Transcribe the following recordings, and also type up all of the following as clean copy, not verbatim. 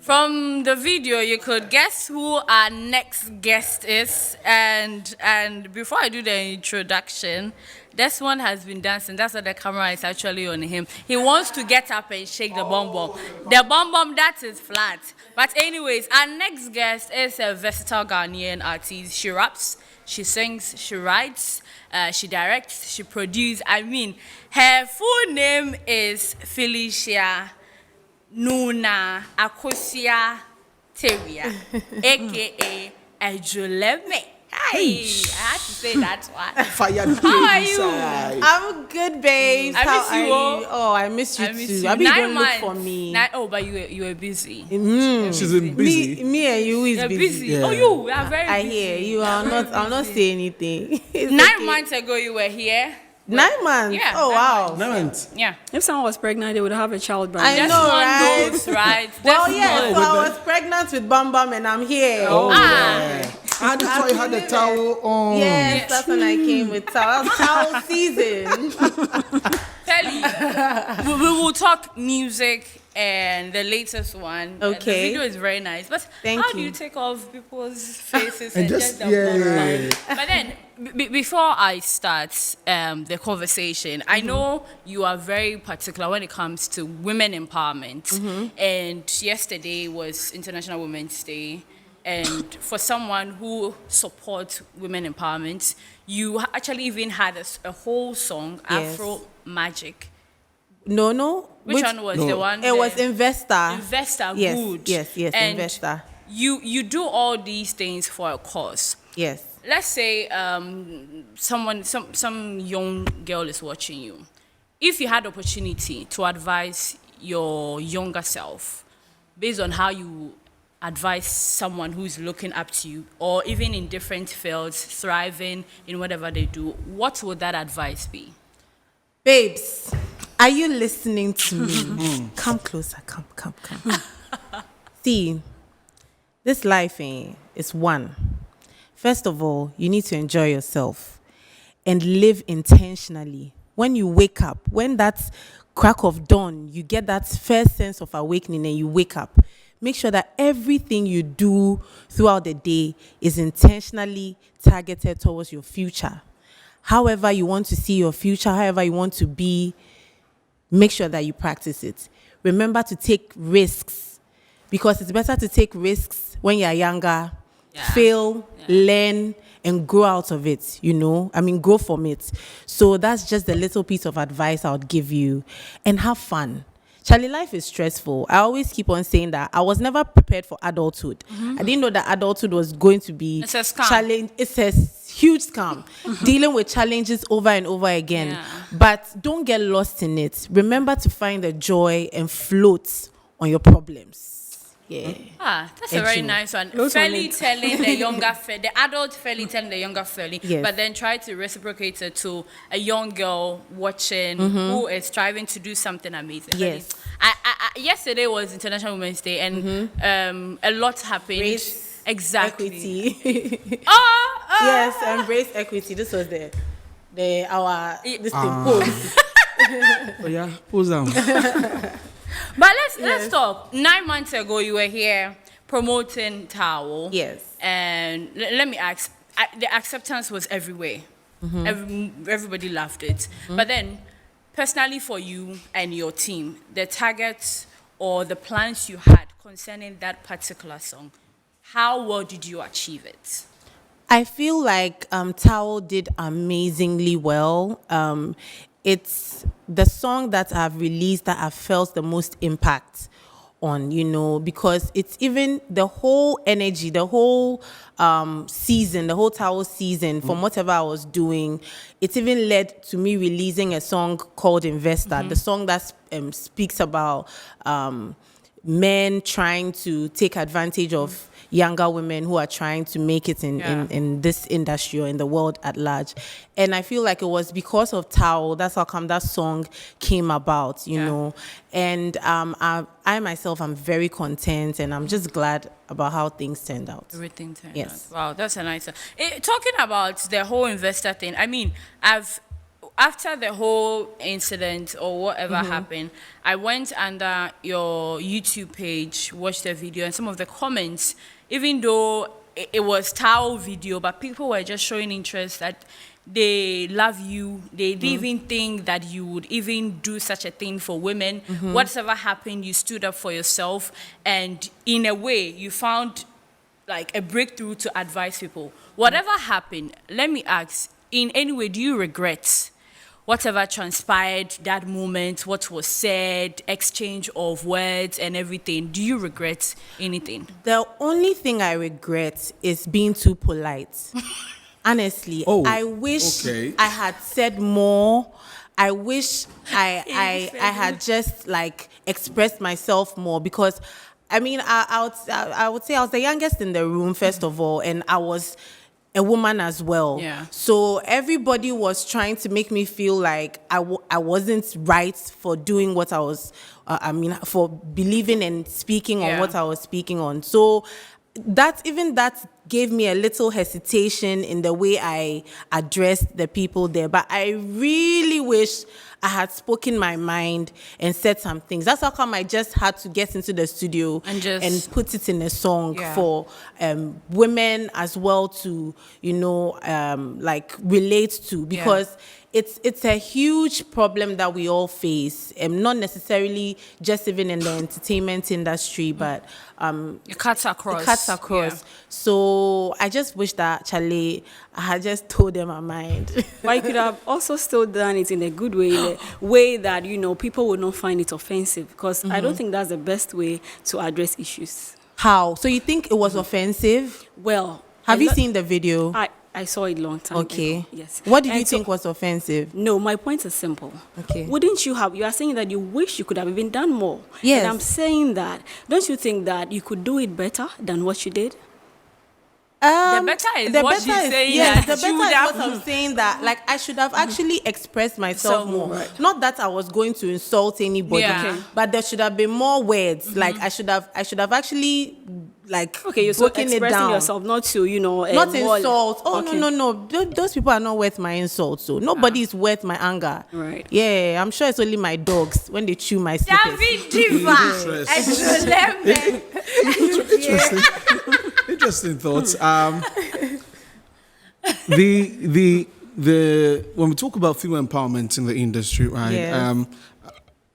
From the video, you could guess who our next guest is. And before I do the introduction, this one has been dancing. That's why the camera is actually on him. He wants to get up and shake the bum bum. The bum bum, that is flat. But anyways, our next guest is a versatile Ghanaian artist. She raps, she sings, she writes, she directs, she produces. I mean, her full name is Feli Nuna Akosia Teria, aka Ejuleme. Hi, I had to say that one. How are you? I'm good, babes. I miss you. Oh, I miss you too. I mean, you don't look for me. But you were busy. She's been busy. Me and you is busy. Yeah. Oh, you are very busy. I hear you. I'll not say anything. It's 9 okay. months ago, you were here. 9 months. Yeah, oh 9 wow. months. 9 months. Yeah. If someone was pregnant, they would have a child by I now. know, One right? knows, right? Well, That's yeah. one. So I was pregnant with Bam Bam, and I'm here. Oh, Ah. that's why you had the towel on. Yes, that's when I came with towel season. Feli, we will talk music and the latest one. Okay. The video is very nice. But Thank how do you. you take off people's faces And and just- just yeah. But then, before I start the conversation, I know you are very particular when it comes to women empowerment. And yesterday was International Women's Day. And for someone who supports women empowerment, you actually even had a whole song, Yes. Afro Magic. No. Which one was the one? It was Investor. Investor. Yes, Good. yes, And Investor. You do all these things for a cause. Yes. Let's say some young girl is watching you. If you had opportunity to advise your younger self based on how you advise someone who's looking up to you, or even in different fields, thriving in whatever they do, what would that advice be? Babes, are you listening to me? Come closer. Come. See, this life is one. First of all, you need to enjoy yourself and live intentionally. When you wake up, when that crack of dawn, you get that first sense of awakening and you wake up, make sure that everything you do throughout the day is intentionally targeted towards your future. However you want to see your future, however you want to be, make sure that you practice it. Remember to take risks, because it's better to take risks when you're younger, fail, learn, and grow out of it, grow from it. So that's just a little piece of advice I would give you. And have fun. Charlie, life is stressful. I always keep on saying that. I was never prepared for adulthood. I didn't know that adulthood was going to be It's a scam. challenge. It's a huge scam. Dealing with challenges over and over again. Yeah. But don't get lost in it. Remember to find the joy and float on your problems. Yeah. That's a very Edgy. nice one. Those on Feli it. telling the younger Feli, the adult Feli telling the younger Feli, Yes. but then try to reciprocate it to a young girl watching who is striving to do something amazing. Yes. I yesterday was International Women's Day, and a lot happened. Race, Exactly. Equity. Oh, Yes, embrace equity. This was this thing post. Oh yeah, pose down. But let's talk. 9 months ago, you were here promoting Towel. Yes. And let me ask, the acceptance was everywhere. Everybody loved it. But then, personally for you and your team, the targets or the plans you had concerning that particular song, how well did you achieve it? I feel like Towel did amazingly well. It's the song that I've released that I've felt the most impact on, because it's even the whole energy, the whole season, the whole Towel season, from whatever I was doing, it even led to me releasing a song called Investor, the song that speaks about men trying to take advantage of younger women who are trying to make it in this industry or in the world at large. And I feel like it was because of Towel, that's how come that song came about, you know. And I myself, I'm very content, and I'm just glad about how things turned out. Everything turned Yes. out. Wow, that's a nice one. Talking about the whole investor thing, I mean, after the whole incident or whatever happened, I went under your YouTube page, watched the video, and some of the comments, even though it was towel video, but people were just showing interest that they love you. They didn't even think that you would even do such a thing for women. Whatever happened, you stood up for yourself, and in a way, you found like a breakthrough to advise people. Whatever happened, let me ask, in any way, do you regret whatever transpired that moment, what was said, exchange of words and everything? Do you regret anything? The only thing I regret is being too polite. Honestly, I wish I had said more. I wish I had just like expressed myself more, because I mean, I would say I was the youngest in the room, first of all, and I was a woman as well. Yeah. So everybody was trying to make me feel like I wasn't right for doing what I was, for believing and speaking on what I was speaking on. So that gave me a little hesitation in the way I addressed the people there. But I really wish I had spoken my mind and said some things. That's how come I just had to get into the studio and put it in a song for women as well to, like relate to, because it's a huge problem that we all face, not necessarily just even in the entertainment industry, but it cuts across. Yeah. So I just wish that Charlie, I had just told them my mind. But you could have also still done it in a good way, in a way that, people would not find it offensive, because I don't think that's the best way to address issues. How? So you think it was offensive? Well, have you seen the video? I saw it long time ago. Yes. What did you think was offensive? No, my point is simple. Okay. Wouldn't you are saying that you wish you could have even done more. Yes. And I'm saying that, don't you think that you could do it better than what you did? The better is what she's saying. Yes, the better is what I'm saying, that like I should have actually expressed myself more. Right. Not that I was going to insult anybody, but there should have been more words. Like I should have actually like you're so broken expressing it down. yourself, not to not insult. Oh no. Those people are not worth my insult. So nobody is worth my anger. Right. Yeah, I'm sure it's only my dogs when they chew my slippers. David Diva. Interesting. Interesting thoughts. The when we talk about female empowerment in the industry, right? Yes.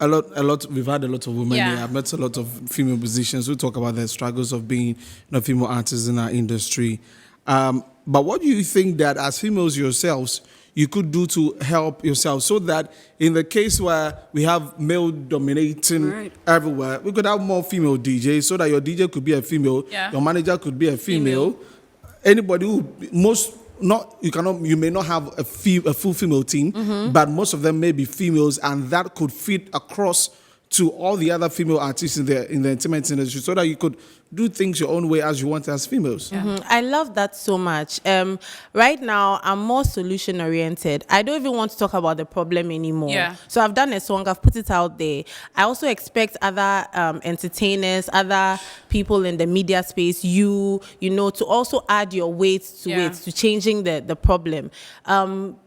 A lot. We've had a lot of women Yeah. here. I've met a lot of female musicians who talk about the struggles of being female artists in our industry. But what do you think that as females yourselves you could do to help yourself, so that in the case where we have male dominating everywhere, we could have more female DJs, so that your DJ could be a female, your manager could be a female. Anybody who you may not have a full female team, but most of them may be females, and that could fit across to all the other female artists in the entertainment industry, so that you could do things your own way as you want as females. I love that so much. Right now, I'm more solution oriented. I don't even want to talk about the problem anymore. Yeah. So I've done a song, I've put it out there. I also expect other entertainers, other people in the media space, to also add your weight to it, to changing the problem.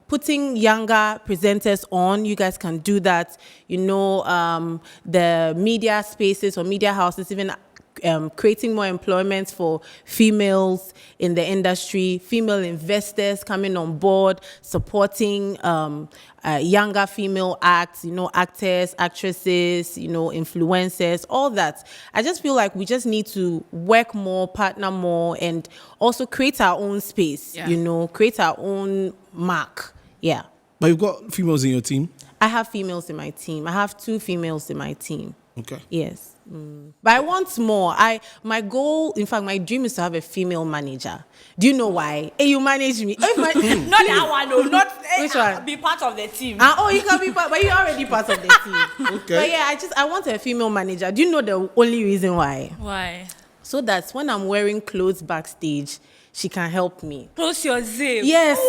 Putting younger presenters on, you guys can do that. The media spaces or media houses, even creating more employment for females in the industry, female investors coming on board, supporting younger female acts, actors, actresses, influencers, all that. I just feel like we just need to work more, partner more, and also create our own space, create our own mark. Yeah. But you've got females in your team? I have females in my team. I have 2 females in my team. Okay. Yes. But I want more. My goal, in fact, my dream is to have a female manager. Do you know why? Hey, you manage me. Not that one, no. Not which one? Be part of the team. You can be part, but you're already part of the team. Okay. But yeah, I want a female manager. Do you know the only reason why? Why? So that when I'm wearing clothes backstage, she can help me. Close your zip. Yes,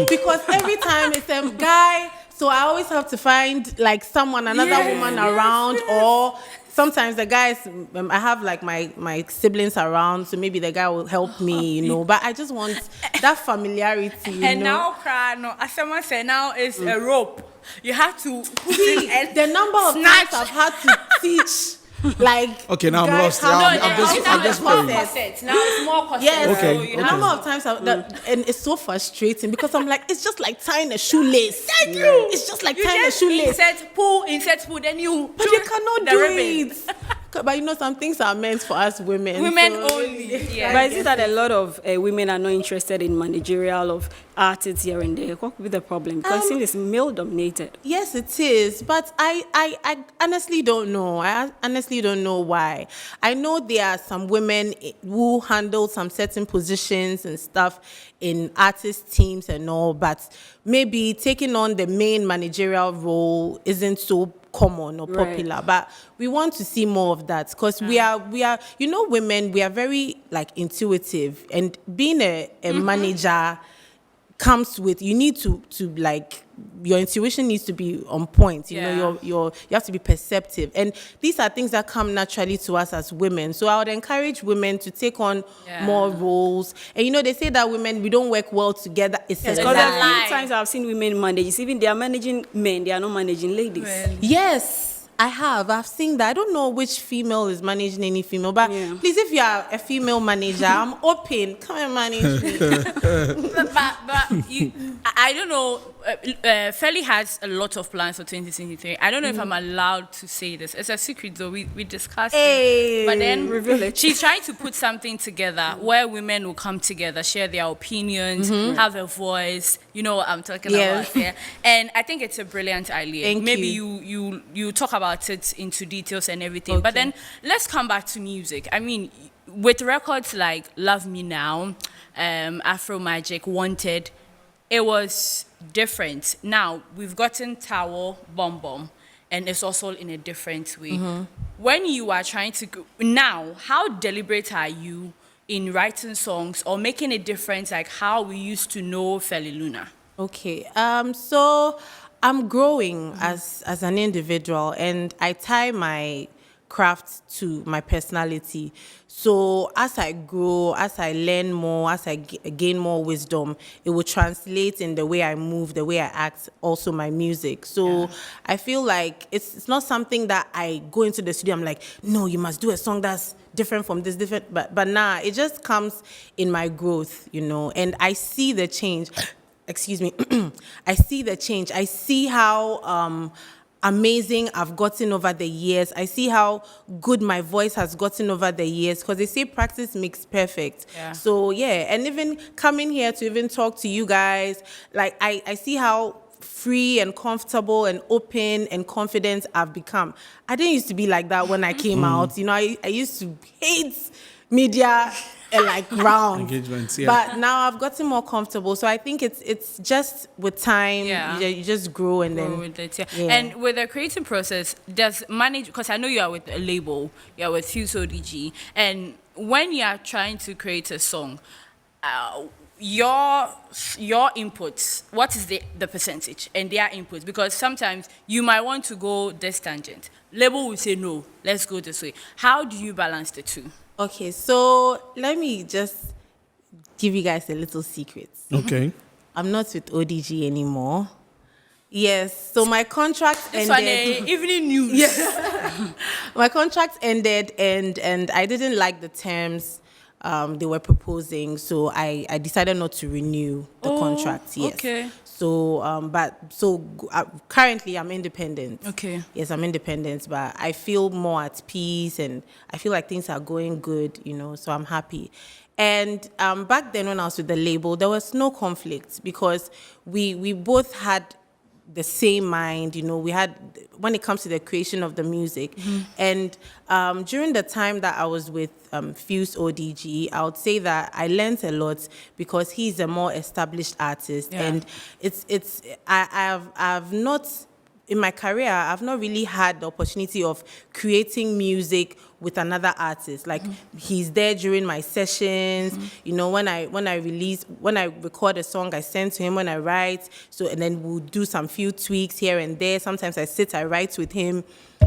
because every time it's a guy, so I always have to find like another woman around, or sometimes the guys, I have like my siblings around, so maybe the guy will help me, you know. But I just want that familiarity, you And know. now, no, as someone said, now it's a rope. You have to put See, it and the number of snatch. times I've had to teach, like, Okay, now I'm guys lost. how Yeah, to- I'm just more following. corset. Now it's more corset. Yes. Okay, So you The okay. number of times and it's so frustrating because I'm like, it's just like tying a shoelace. Thank you. It's just like You tying just a shoelace. insert pull, then you. But you cannot the do ribbon. it. But you know, some things are meant for us women. Women so- only. Yeah. But is it that a lot of women are not interested in managerial of artists here and there? What could be the problem? Because it is male dominated. Yes, it is. But I honestly don't know. I honestly don't know why. I know there are some women who handle some certain positions and stuff in artist teams and all, but maybe taking on the main managerial role isn't so common or Right. popular. But we want to see more of that because we are, you know, women, we are very like intuitive, and being a manager comes with, you need to like, your intuition needs to be on point. You know, you have to be perceptive, and these are things that come naturally to us as women. So I would encourage women to take on more roles. And you know, they say that women, we don't work well together. It's a Because there are lie. few times I've seen women manage. Even they are managing men, they are not managing ladies. Yes, I have. I've seen that. I don't know which female is managing any female, but please, if you are a female manager, I'm open. Come and manage me. but you, I don't know. Feli has a lot of plans for 2023. I don't know if I'm allowed to say this. It's a secret, though. We discussed Hey. it. But then Reveal it. she's trying to put something together where women will come together, share their opinions, have a voice. You know what I'm talking Yes. about. Yeah. And I think it's a brilliant idea. Thank Maybe you. you talk about it into details and everything. But then let's come back to music. I mean, with records like Love Me Now, Afro Magic, Wanted, it was different. Now we've gotten Towel, Bomb Bomb, and it's also in a different way. When you are trying to go, now, how deliberate are you in writing songs or making a difference, like how we used to know Feli Nuna? Okay. So I'm growing as an individual, and I tie my craft to my personality. So as I grow, as I learn more, as I gain more wisdom, it will translate in the way I move, the way I act, also my music. So I feel like it's not something that I go into the studio, I'm like, no, you must do a song that's different from this, different. But nah, it just comes in my growth, you know, and I see the change. Excuse me. I see the change. I see how amazing I've gotten over the years. I see how good my voice has gotten over the years, because they say practice makes perfect. Yeah. So yeah, and even coming here to even talk to you guys, like I see how free and comfortable and open and confident I've become. I didn't used to be like that when I came out. You know, I used to hate media like round Engagements, yeah. But now I've gotten more comfortable. So I think it's just with time, you just grow and then With it, yeah. And with the creating process, does manage, because I know you are with a label, you are with Fuse ODG, and when you are trying to create a song, your inputs, what is the percentage and their inputs? Because sometimes you might want to go this tangent. Label will say no, let's go this way. How do you balance the two? Okay, so let me just give you guys a little secret. Okay. I'm not with ODG anymore. Yes, so my contract This one, ended. evening news. Yes. My contract ended, and I didn't like the terms they were proposing, so I decided not to renew the contract. Yes. okay. So, currently I'm independent. Okay. Yes, I'm independent, but I feel more at peace, and I feel like things are going good, you know, so I'm happy. And back then when I was with the label, there was no conflict because we both had the same mind, you know, we had, when it comes to the creation of the music. And during the time that I was with Fuse ODG, I would say that I learned a lot because he's a more established artist, and I've not in my career, I've not really had the opportunity of creating music with another artist. Like he's there during my sessions. You know, when I record a song, I send to him when I write. So and then we'll do some few tweaks here and there. Sometimes I write with him.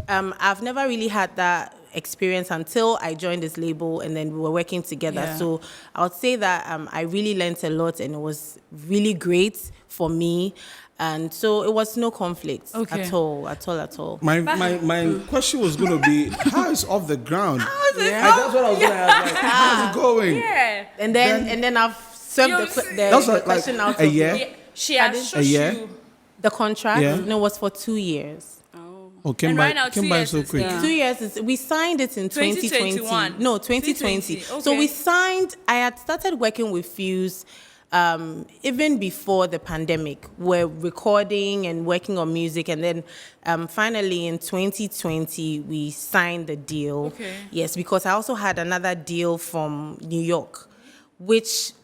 I've never really had that experience until I joined this label and then we were working together. Yeah. So I would say that I really learned a lot and it was really great for me. And so it was no conflict at all. My question was going to be, how is Off the Ground? That's what I was going to ask. Like, how's it going? Yeah. And then I've served That's the like question out a of year? Yeah, she has A year? you. the contract. Yeah. No, it was for 2 years. Oh, came And by, right now, 2 came by years so is quick. done. 2 years we signed it in 2020. 2021. No, 2020. 2020, So okay. we signed. I had started working with Fuse even before the pandemic. We're recording and working on music, and then finally in 2020 we signed the deal. Okay. Yes, because I also had another deal from New York, which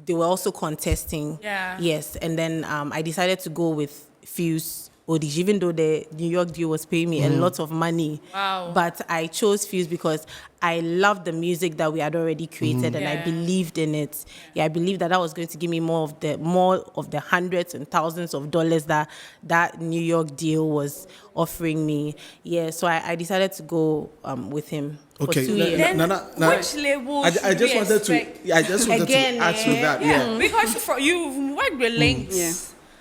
they were also contesting. Yeah. Yes, and then I decided to go with Fuse Odige, even though the New York deal was paying me a lot of money. Wow. But I chose Fuse because I loved the music that we had already created and I Yeah. believed in it. Yeah, I believed that was going to give me more of the hundreds and thousands of dollars that New York deal was offering me. Yeah, so I decided to go with him for 2 years. Then Nana, which label I should just we wanted expect? to. I just wanted Again, to ask you that. Yeah, because you've worked with Links. Yeah.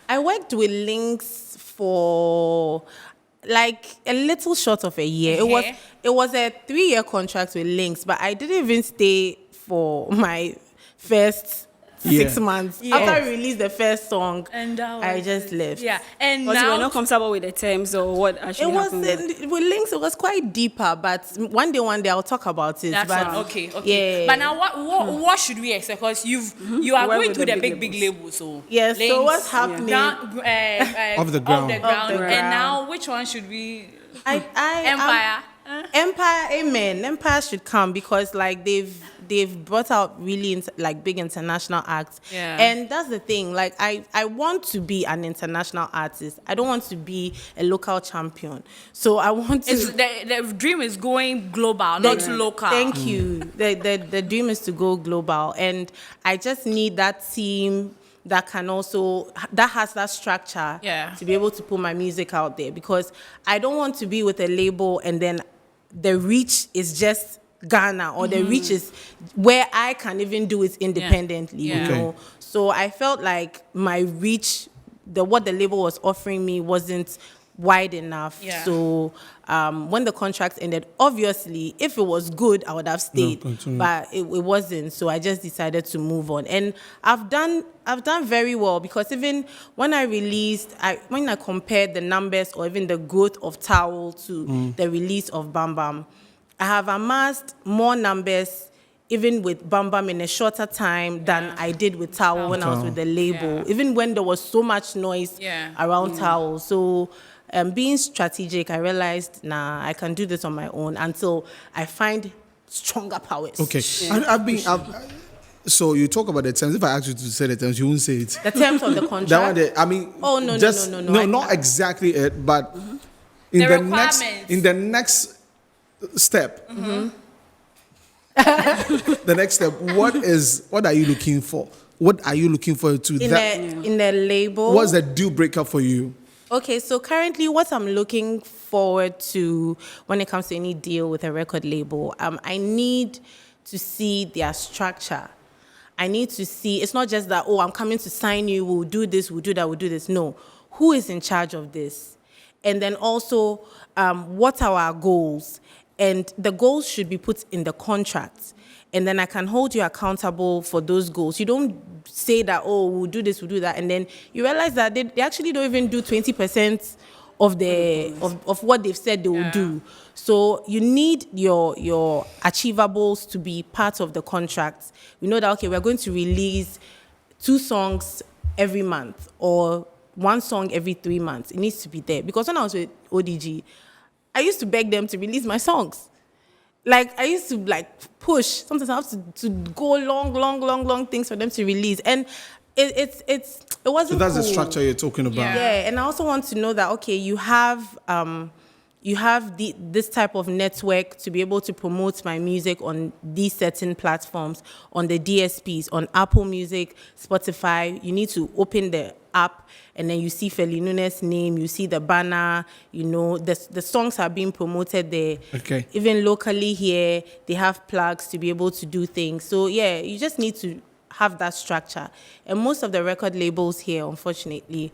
I worked with Lynx for like a little short of a year. Okay. It was a 3-year contract with Lynx, but I didn't even stay for my first 6 months. Yeah. After I released the first song, And that I was just left. Yeah, and Because you were now not comfortable with the terms or what It actually was happened. there. with Lynx. It was quite deeper, but one day I'll talk about it. that's but one. Okay. Yeah. But now what should we expect? Because you are Work going with to the the big big labels. So Yes, so Links, what's happening? Off the ground. And ground. now which one should we? Empire. Empire, amen. Empire should come because like they've brought out really like big international acts. Yeah. And that's the thing. Like I want to be an international artist. I don't want to be a local champion. So I want to. The dream is going global, not local. Thank you. The dream is to go global, and I just need that team that has that structure to be able to put my music out there, because I don't want to be with a label and then the reach is just Ghana, or the reach is where I can even do it independently, Yeah. you know. So I felt like my reach, what the label was offering me wasn't wide enough. Yeah. So when the contract ended, obviously, if it was good, I would have stayed, but it wasn't. So I just decided to move on, and I've done very well, because even when I when I compared the numbers or even the growth of Towel to the release of Bam Bam, I have amassed more numbers even with Bam Bam in a shorter time than I did with Towel when I was with the label, even when there was so much noise around Towel. So being strategic, I realized, I can do this on my own until I find stronger powers. Okay. So you talk about the terms. If I ask you to say the terms, you won't say it. The terms of the contract. That one there, I mean, Oh, no. No, not exactly it, but in The the requirements. next step. The next step. What are you looking for? What are you looking for to in the label? What's the deal breaker for you? Okay, so currently what I'm looking forward to when it comes to any deal with a record label, I need to see their structure. I need to see, it's not just that, I'm coming to sign you, we'll do this, we'll do that, we'll do this. No, who is in charge of this? And then also, what are our goals? And the goals should be put in the contract. And then I can hold you accountable for those goals. You don't say that, we'll do this, we'll do that. And then you realize that they actually don't even do 20% of what they've said they will do. So you need your achievables to be part of the contract. We know that, okay, we're going to release 2 songs every month or 1 song every 3 months. It needs to be there. Because when I was with ODG, I used to beg them to release my songs. Like, I used to, push. Sometimes I have to go long things for them to release. And it wasn't. So that's the cool. structure you're talking about. Yeah, and I also want to know that okay, you have this type of network to be able to promote my music on these certain platforms, on the DSPs, on Apple Music, Spotify. You need to open the app and then you see Feli Nuna's name, you see the banner, the songs are being promoted there. Okay. Even locally here, they have plugs to be able to do things. So yeah, you just need to have that structure. And most of the record labels here, unfortunately,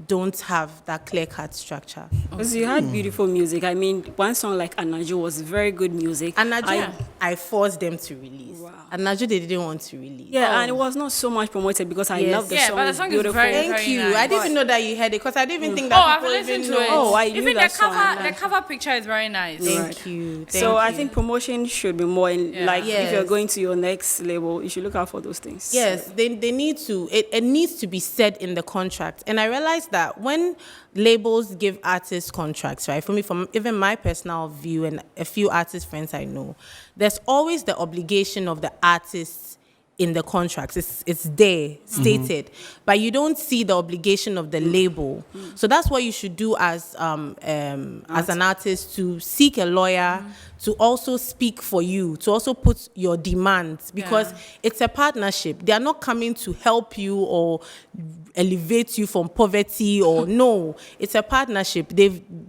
don't have that clear-cut structure. Because you had beautiful music. I mean, one song like Anajo was very good music. Anajo, I forced them to release. Wow. Anajo, they didn't want to release. Yeah, and it was not so much promoted because I Yes. love the Yeah, song. but the It's song is beautiful. very, Thank very you. nice. I didn't even know that you had it because I didn't even think that I've people listened even to know. it. Oh, I knew Even that the song. cover, the cover picture is very nice. Thank you. So I Thank you. think promotion should be more in, Yeah. like if Yes. you're going to your next label, you should look out for those things. Yes, they need to. It needs to be said in the contract. And I realized that when labels give artists contracts, right? For me, from even my personal view and a few artist friends I know, there's always the obligation of the artists in the contracts. It's there stated, but you don't see the obligation of the label. So that's what you should do as an artist, to seek a lawyer to also speak for you, to also put your demands, because it's a partnership. They are not coming to help you or elevate you from poverty or no. It's a partnership.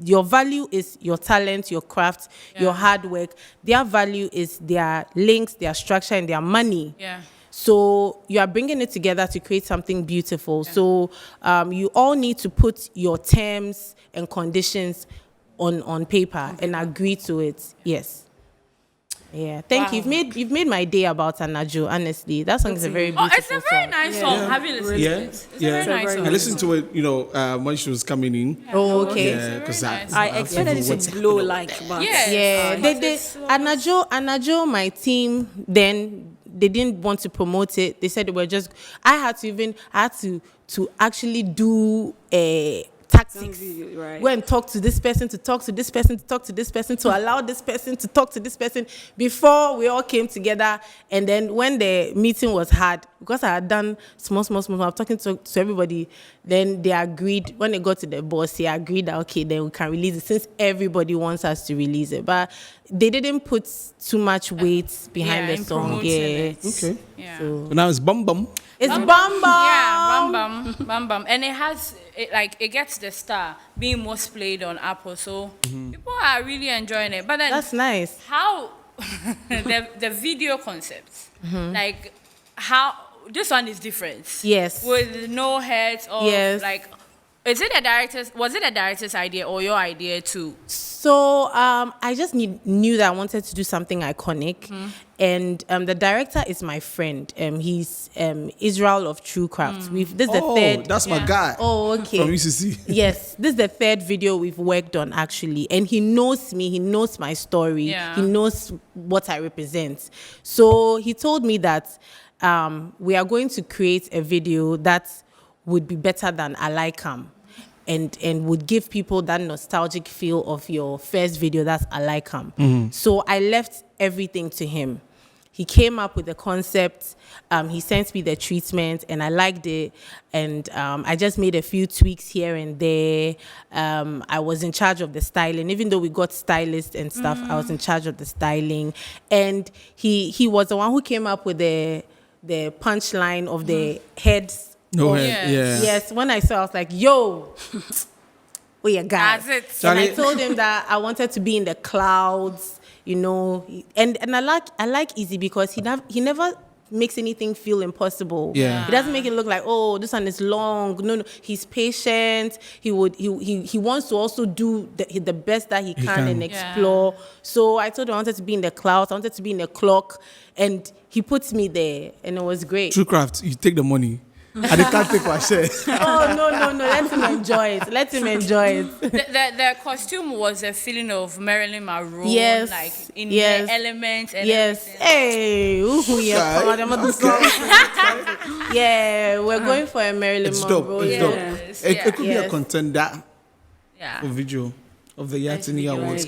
Your value is your talent, your craft, your hard work. Their value is their links, their structure, and their money. Yeah. So you are bringing it together to create something beautiful. So you all need to put your terms and conditions on paper and agree to it. Yes. Yeah. Thank you. You've made my day about Anajo, honestly. That song is a very beautiful Oh, it's a very song. nice song. Have you listened to it? It's a very nice song. I listened to it, when she was coming in. Oh, okay. Yeah, because very nice. I expected it to blow like, but Yes. Yeah, But they it's slow. Anajo, my team, then they didn't want to promote it. They said they were just. I had to actually do a tactics. Right. Go and talk to this person, to talk to this person, to talk to this person, to allow this person to talk to this person before we all came together. And then when the meeting was hard, because I had done small, I was talking to everybody, then they agreed. When they got to the boss, he agreed that, okay, then we can release it since everybody wants us to release it. But they didn't put too much weight behind the in song. promoting Yeah. it. Okay. Yeah. So So now it's Bum Bum. it's Bam Bam. Yeah, Bam Bam. And it gets the star being most played on Apple. So people are really enjoying it. But then That's nice. how the video concept, like how this one is different. Yes. With no heads or Yes. like, was it a director's idea or your idea too? So I just knew that I wanted to do something iconic, and the director is my friend. He's Israel of True Craft. This is the third. That's my guy. Oh, okay. From UCC. Yes, this is the third video we've worked on actually, and he knows me. He knows my story. Yeah. He knows what I represent. So he told me that we are going to create a video that would be better than I Like 'Em, and would give people that nostalgic feel of your first video. That's I Like 'Em. So I left everything to him. He came up with the concept. He sent me the treatment, and I liked it. And I just made a few tweaks here and there. I was in charge of the styling, even though we got stylists and stuff. I was in charge of the styling, and he was the one who came up with the punchline of the heads. No of- head. Yes. Yeah. Yes, when I saw, I was like, "Yo, oh yeah, guys." That's it. And I Charlie- told him that I wanted to be in the clouds, and I like Easy because he never makes anything feel impossible. Yeah. He doesn't make it look like, oh, this one is long. No, he's patient. He wants to also do the best that he can and can. explore. So I told him I wanted to be in the clouds. I wanted to be in the clock, and he puts me there, and it was great. True Craft, you take the money. And they can't take my share. Oh no! Let him enjoy it. Let him enjoy it. The costume was a feeling of Marilyn Monroe, Yes, like in yes, the elements and Yes. everything. Hey. Ooh, yeah. Okay. Come on, I'm not Yeah, we're going for a Marilyn It's dope. Monroe. It's Yeah. dope. Yes, It could be a Yes. contender Yeah. for video of the Yatini Awards.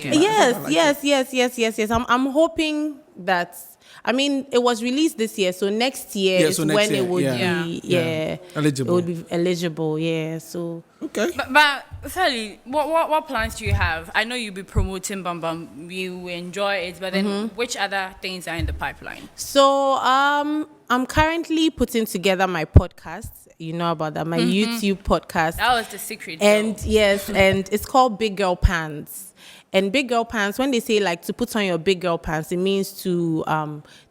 Yes. I'm hoping that I mean, it was released this year, so next year Yeah, is so next when year, it would yeah. be, Yeah. Eligible. It would be eligible, yeah. So Okay. But Feli, what plans do you have? I know you'll be promoting Bam Bam. You enjoy it, but then which other things are in the pipeline? So I'm currently putting together my podcast. You know about that, my YouTube podcast. That was the secret. And though. yes, and it's called Big Girl Pants. And big girl pants, when they say like to put on your big girl pants, it means to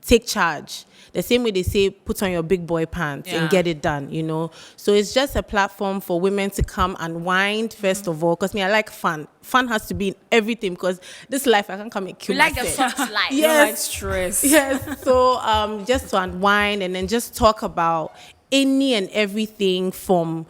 take charge. The same way they say put on your big boy pants and get it done, you know. So it's just a platform for women to come and wind, first of all, because me, I like fun. Fun has to be in everything, because this life, I can't come and kill You like the myself. soft life. You don't like stress. Yes. So just to unwind and then just talk about any and everything from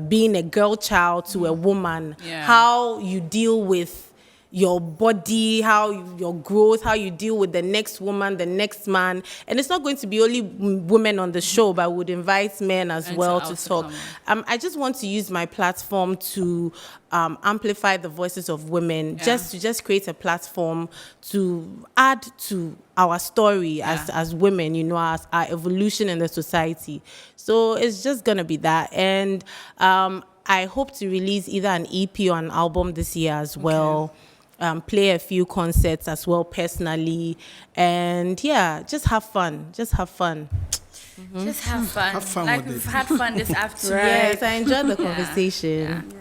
being a girl child to a woman, how you deal with your body, how your growth, how you deal with the next woman, the next man. And it's not going to be only women on the show, but I would invite men as well to talk. I just want to use my platform to amplify the voices of women, just create a platform to add to our story as women, you know, as our evolution in the society. So it's just going to be that. And I hope to release either an EP or an album this year as well. Play a few concerts as well personally, and just have fun. Just have fun. Just have fun. Have fun like with we've it. had fun this afternoon. Yes, I enjoyed the conversation.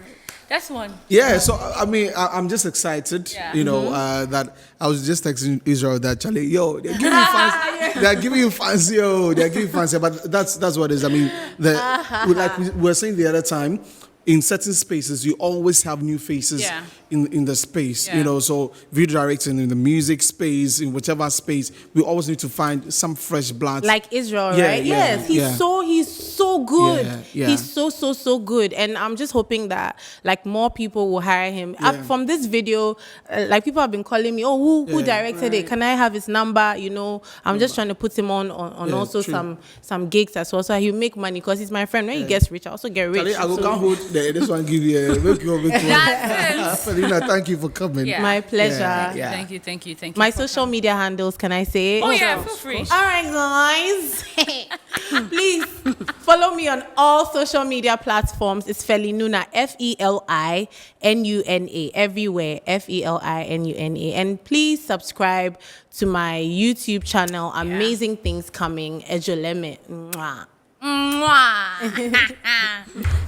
That's one. Yeah, so I mean, I'm just excited, Yeah. you know, that I was just texting Israel that Charlie, yo, they're giving you fans, they're giving you fans, yo, they're giving you fans, but that's what it is. I mean, like we were saying the other time, in certain spaces, you always have new faces in the space, you know. So video directing in the music space, in whichever space, we always need to find some fresh blood. Like Israel, right? Yes, he's so good. Yeah. He's so good, and I'm just hoping that like more people will hire him. From this video, like people have been calling me, oh, who directed it? Can I have his number? You know, I'm just trying to put him on also some gigs as well, so he'll make money because he's my friend. When he gets rich, I also get rich. Charlie, I can't hold this one. Give you a make you That's it. Feli Nuna, thank you for coming. Yeah. My pleasure. Yeah. Thank you. My social media handles, can I say it? Oh yeah, feel free. All right, guys. Please follow me on all social media platforms. It's Feli Nuna, FeLinuna, everywhere, FeLinuna. And please subscribe to my YouTube channel. Amazing things coming. Ejoleme. Mwah. Mwah.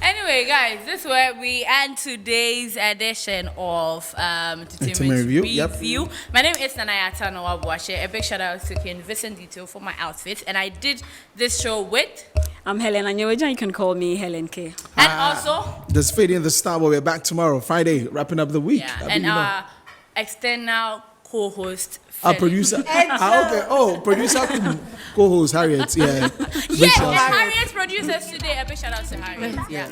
Anyway, guys, this is where we end today's edition of Entertainment Review. My name is Nanayata Nowabuashe. A big shout out to Ken Vincent Detail for my outfit. And I did this show with... I'm Helen Anyeweja. You can call me Helen K. And also... This Fade in the Star, where we're back tomorrow, Friday, wrapping up the week. Yeah, and our external co-host... Our producer. Okay. Oh, producer, co-host Harriet. Yeah. Yes, and Harriet producers today. A big shout out to Harriet. Yeah.